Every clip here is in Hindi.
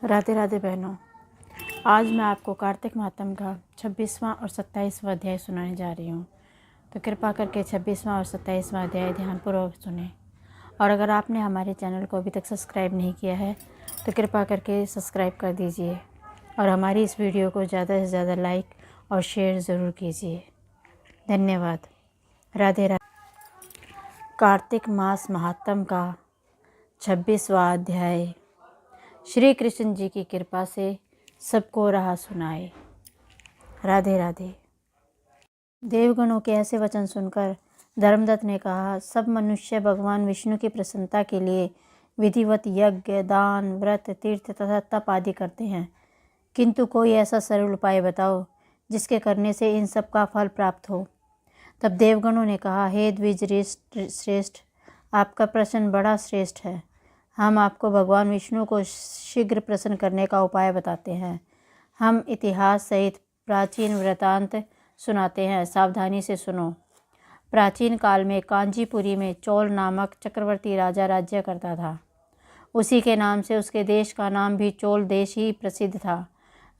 राधे राधे बहनों, आज मैं आपको कार्तिक मातम का 26वां और 27वां अध्याय सुनाने जा रही हूँ। तो कृपा करके 26वां और 27वां अध्याय ध्यानपूर्वक सुने। और अगर आपने हमारे चैनल को अभी तक सब्सक्राइब नहीं किया है तो कृपा करके सब्सक्राइब कर दीजिए और हमारी इस वीडियो को ज़्यादा से ज़्यादा लाइक और शेयर ज़रूर कीजिए। धन्यवाद। राधे राधे। कार्तिक मास महात्म का 26वां अध्याय। श्री कृष्ण जी की कृपा से सबको राह सुनाए। राधे राधे। देवगणों के ऐसे वचन सुनकर धर्मदत्त ने कहा, सब मनुष्य भगवान विष्णु की प्रसन्नता के लिए विधिवत यज्ञ, दान, व्रत, तीर्थ तथा तप आदि करते हैं, किंतु कोई ऐसा सरल उपाय बताओ जिसके करने से इन सब का फल प्राप्त हो। तब देवगणों ने कहा, हे द्विज श्रेष्ठ, आपका प्रश्न बड़ा श्रेष्ठ है। हम आपको भगवान विष्णु को शीघ्र प्रसन्न करने का उपाय बताते हैं। हम इतिहास सहित प्राचीन वृतांत सुनाते हैं, सावधानी से सुनो। प्राचीन काल में कांचीपुरी में चोल नामक चक्रवर्ती राजा राज्य करता था। उसी के नाम से उसके देश का नाम भी चोल देश ही प्रसिद्ध था।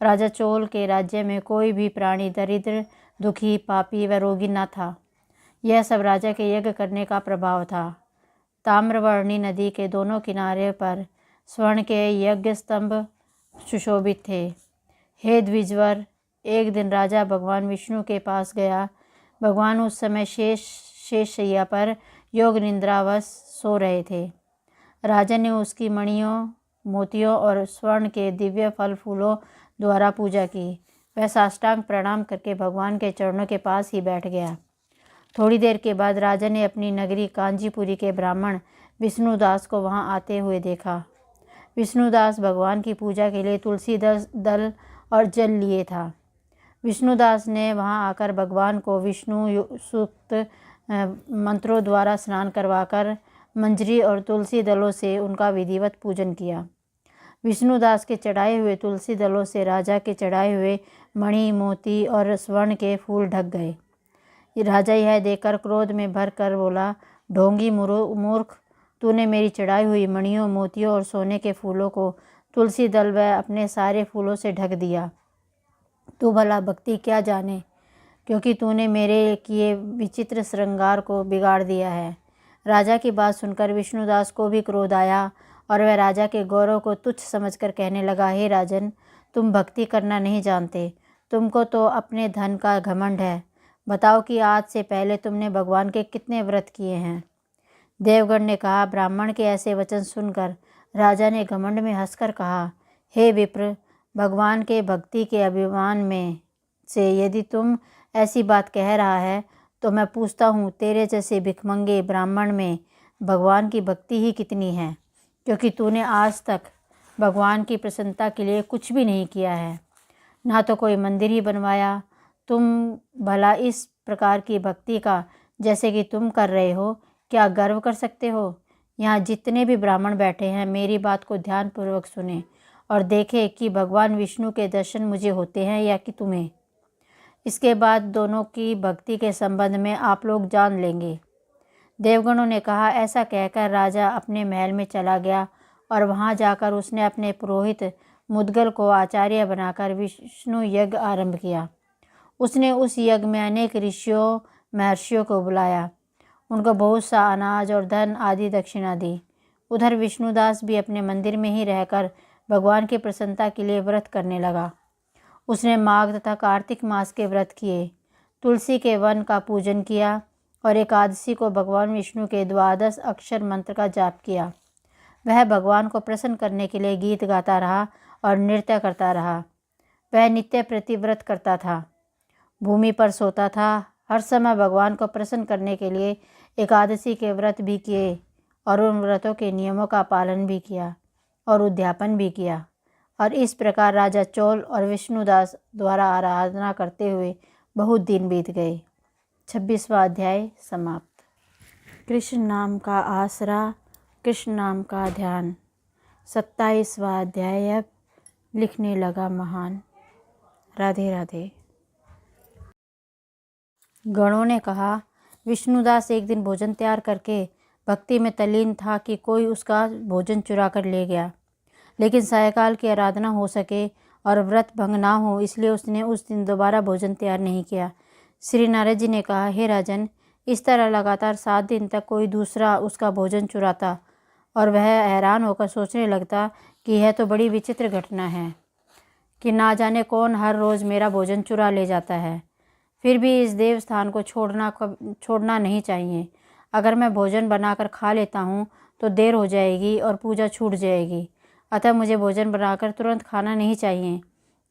राजा चोल के राज्य में कोई भी प्राणी दरिद्र, दुखी, पापी व रोगी न था। यह सब राजा के यज्ञ करने का प्रभाव था। ताम्रवर्णी नदी के दोनों किनारे पर स्वर्ण के यज्ञ स्तंभ सुशोभित थे। हे द्विजवर, एक दिन राजा भगवान विष्णु के पास गया। भगवान उस समय शेष शैया पर योग निद्रावश सो रहे थे। राजा ने उसकी मणियों, मोतियों और स्वर्ण के दिव्य फल फूलों द्वारा पूजा की। वह साष्टांग प्रणाम करके भगवान के चरणों के पास ही बैठ गया। थोड़ी देर के बाद राजा ने अपनी नगरी कांचीपुरी के ब्राह्मण विष्णुदास को वहां आते हुए देखा। विष्णुदास भगवान की पूजा के लिए तुलसी दल और जल लिए था। विष्णुदास ने वहां आकर भगवान को विष्णु सूक्त मंत्रों द्वारा स्नान करवाकर मंजरी और तुलसी दलों से उनका विधिवत पूजन किया। विष्णुदास के चढ़ाए हुए तुलसी दलों से राजा के चढ़ाए हुए मणि, मोती और स्वर्ण के फूल ढक गए। राजा यह देखकर क्रोध में भर कर बोला, ढोंगी मूर्ख, तूने मेरी चढ़ाई हुई मणियों, मोतियों और सोने के फूलों को तुलसी दल व अपने सारे फूलों से ढक दिया। तू भला भक्ति क्या जाने, क्योंकि तूने मेरे किए विचित्र श्रृंगार को बिगाड़ दिया है। राजा की बात सुनकर विष्णुदास को भी क्रोध आया और वह राजा के गौरव को तुच्छ समझकर कहने लगा, हे राजन, तुम भक्ति करना नहीं जानते। तुमको तो अपने धन का घमंड है। बताओ कि आज से पहले तुमने भगवान के कितने व्रत किए हैं। देवगण ने कहा, ब्राह्मण के ऐसे वचन सुनकर राजा ने घमंड में हंसकर कहा, हे विप्र, भगवान के भक्ति के अभिमान में से यदि तुम ऐसी बात कह रहा है तो मैं पूछता हूँ, तेरे जैसे भिखमंगे ब्राह्मण में भगवान की भक्ति ही कितनी है, क्योंकि तूने आज तक भगवान की प्रसन्नता के लिए कुछ भी नहीं किया है, ना तो कोई मंदिर ही बनवाया। तुम भला इस प्रकार की भक्ति का जैसे कि तुम कर रहे हो क्या गर्व कर सकते हो? यहाँ जितने भी ब्राह्मण बैठे हैं मेरी बात को ध्यानपूर्वक सुने और देखें कि भगवान विष्णु के दर्शन मुझे होते हैं या कि तुम्हें। इसके बाद दोनों की भक्ति के संबंध में आप लोग जान लेंगे। देवगणों ने कहा। ऐसा कहकर राजा अपने महल में चला गया और वहाँ जाकर उसने अपने पुरोहित मुद्गल को आचार्य बनाकर विष्णु यज्ञ आरंभ किया। उसने उस यज्ञ में अनेक ऋषियों, महर्षियों को बुलाया, उनको बहुत सा अनाज और धन आदि दक्षिणा दी। उधर विष्णुदास भी अपने मंदिर में ही रहकर भगवान की प्रसन्नता के लिए व्रत करने लगा। उसने माघ तथा कार्तिक मास के व्रत किए, तुलसी के वन का पूजन किया और एकादशी को भगवान विष्णु के 12 अक्षर मंत्र का जाप किया। वह भगवान को प्रसन्न करने के लिए गीत गाता रहा और नृत्य करता रहा। वह नित्य प्रतिव्रत करता था, भूमि पर सोता था। हर समय भगवान को प्रसन्न करने के लिए एकादशी के व्रत भी किए और उन व्रतों के नियमों का पालन भी किया और उद्यापन भी किया। और इस प्रकार राजा चोल और विष्णुदास द्वारा आराधना करते हुए बहुत दिन बीत गए। 26वां अध्याय समाप्त। कृष्ण नाम का आसरा, कृष्ण नाम का ध्यान। 27वां अध्याय अब लिखने लगा महान। राधे राधे। गणों ने कहा, विष्णुदास एक दिन भोजन तैयार करके भक्ति में तल्लीन था कि कोई उसका भोजन चुरा कर ले गया। लेकिन सायकाल की आराधना हो सके और व्रत भंग ना हो, इसलिए उसने उस दिन दोबारा भोजन तैयार नहीं किया। श्री नारद जी ने कहा, हे राजन, इस तरह लगातार 7 दिन तक कोई दूसरा उसका भोजन चुराता और वह हैरान होकर सोचने लगता कि यह तो बड़ी विचित्र घटना है कि ना जाने कौन हर रोज़ मेरा भोजन चुरा ले जाता है। फिर भी इस देव स्थान को छोड़ना नहीं चाहिए। अगर मैं भोजन बनाकर खा लेता हूँ तो देर हो जाएगी और पूजा छूट जाएगी। अतः मुझे भोजन बनाकर तुरंत खाना नहीं चाहिए।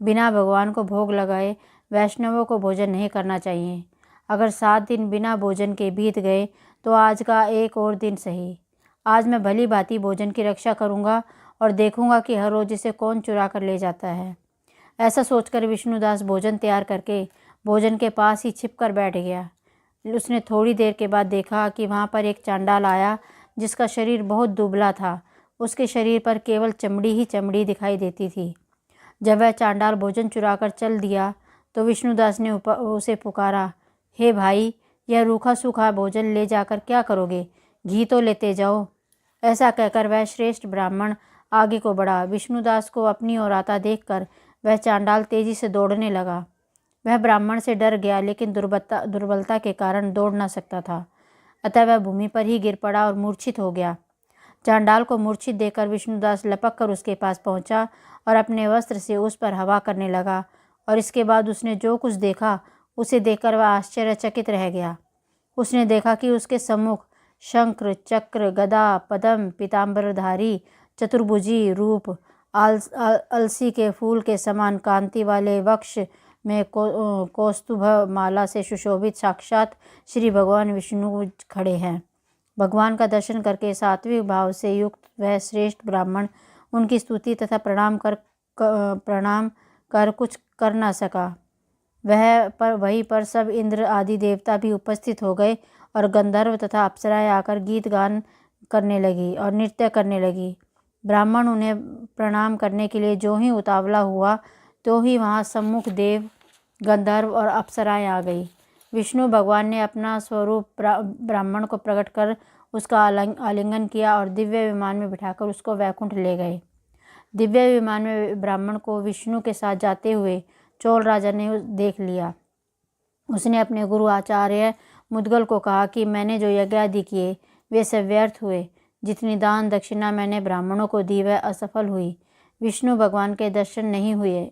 बिना भगवान को भोग लगाए वैष्णवों को भोजन नहीं करना चाहिए। अगर 7 दिन बिना भोजन के बीत गए तो आज का एक और दिन सही। आज मैं भली भांति भोजन की रक्षा करूँगा और देखूँगा कि हर रोज़ इसे कौन चुरा कर ले जाता है। ऐसा सोचकर विष्णुदास भोजन तैयार करके भोजन के पास ही छिप कर बैठ गया। उसने थोड़ी देर के बाद देखा कि वहाँ पर एक चांडाल आया जिसका शरीर बहुत दुबला था। उसके शरीर पर केवल चमड़ी ही चमड़ी दिखाई देती थी। जब वह चांडाल भोजन चुराकर चल दिया तो विष्णुदास ने उसे पुकारा, हे भाई, यह रूखा सूखा भोजन ले जाकर क्या करोगे? घी तो लेते जाओ। ऐसा कहकर वह श्रेष्ठ ब्राह्मण आगे को बढ़ा। विष्णुदास को अपनी ओर आता देखकर वह चांडाल तेजी से दौड़ने लगा। वह ब्राह्मण से डर गया, लेकिन दुर्बलता के कारण दौड़ न सकता था। अतः वह भूमि पर ही गिर पड़ा और मूर्छित हो गया। चांडाल को मूर्छित देखकर विष्णुदास लपक कर उसके पास पहुंचा और अपने वस्त्र से उस पर हवा करने लगा। और इसके बाद उसने जो कुछ देखा उसे देखकर वह आश्चर्यचकित रह गया। उसने देखा कि उसके सम्मुख शंख, चक्र, गदा, पद्म, पीताम्बरधारी, चतुर्भुजी रूप, अलसी के फूल के समान कांति वाले वक्ष में कौस्तुभ माला से सुशोभित साक्षात श्री भगवान विष्णु खड़े हैं। भगवान का दर्शन करके सात्विक भाव से युक्त वह श्रेष्ठ ब्राह्मण उनकी स्तुति तथा प्रणाम कर कुछ कर न सका। वहीं पर सब इंद्र आदि देवता भी उपस्थित हो गए और गंधर्व तथा अप्सराएं आकर गीत गान करने लगी और नृत्य करने लगी। ब्राह्मण उन्हें प्रणाम करने के लिए जो ही उतावला हुआ तो ही वहाँ सम्मुख देव, गंधर्व और अप्सराएं आ गई। विष्णु भगवान ने अपना स्वरूप ब्राह्मण को प्रकट कर उसका आलिंगन किया और दिव्य विमान में बिठाकर उसको वैकुंठ ले गए। दिव्य विमान में ब्राह्मण को विष्णु के साथ जाते हुए चोल राजा ने देख लिया। उसने अपने गुरु आचार्य मुद्गल को कहा कि मैंने जो यज्ञ आदि किए वे सब व्यर्थ हुए। जितनी दान दक्षिणा मैंने ब्राह्मणों को दी वह असफल हुई। विष्णु भगवान के दर्शन नहीं हुए।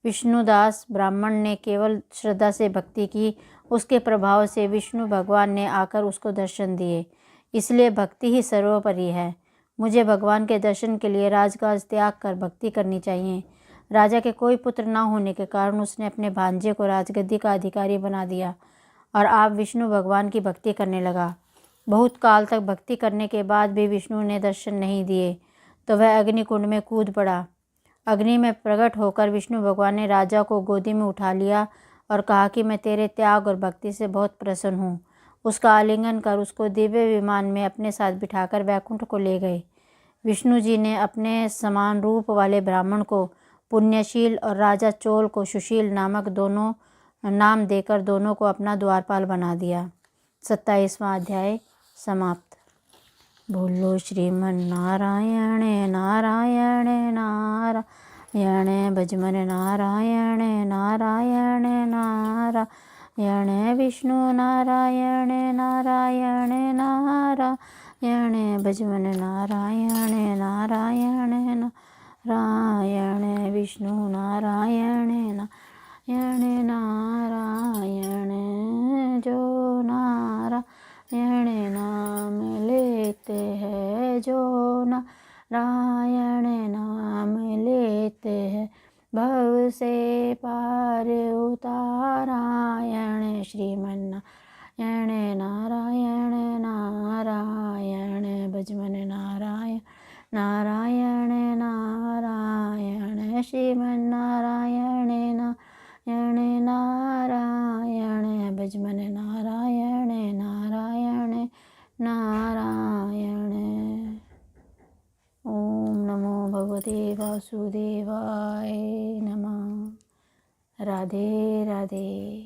विष्णुदास ब्राह्मण ने केवल श्रद्धा से भक्ति की। उसके प्रभाव से विष्णु भगवान ने आकर उसको दर्शन दिए। इसलिए भक्ति ही सर्वोपरि है। मुझे भगवान के दर्शन के लिए राजकाज त्याग कर भक्ति करनी चाहिए। राजा के कोई पुत्र न होने के कारण उसने अपने भांजे को राजगद्दी का अधिकारी बना दिया और आप विष्णु भगवान की भक्ति करने लगा। बहुत काल तक भक्ति करने के बाद भी विष्णु ने दर्शन नहीं दिए तो वह अग्निकुंड में कूद पड़ा। अग्नि में प्रकट होकर विष्णु भगवान ने राजा को गोदी में उठा लिया और कहा कि मैं तेरे त्याग और भक्ति से बहुत प्रसन्न हूँ। उसका आलिंगन कर उसको दिव्य विमान में अपने साथ बिठाकर वैकुंठ को ले गए। विष्णु जी ने अपने समान रूप वाले ब्राह्मण को पुण्यशील और राजा चोल को सुशील नामक दोनों नाम देकर दोनों को अपना द्वारपाल बना दिया। 27वां अध्याय समाप्त। बोलो श्रीमन नारायण नारायण नारायण भजमन नारायण नारायण नारायण विष्णु नारायण नारायण नारायण भजमन नारायण नारायण नारायण विष्णु नारायण नारायण नारायण जो नारायण नाम लेते हैं, जो नारायण नाम लेते हैं भव से पार उतारायण श्रीमन नारायण नारायण नारायण भजमन नारायण नारायण नारायण श्रीमन नारायण नारायण नारायण भजमन नारायण नारायण नारायण। ओम नमो भगवते वासुदेवाय नमः। राधे राधे।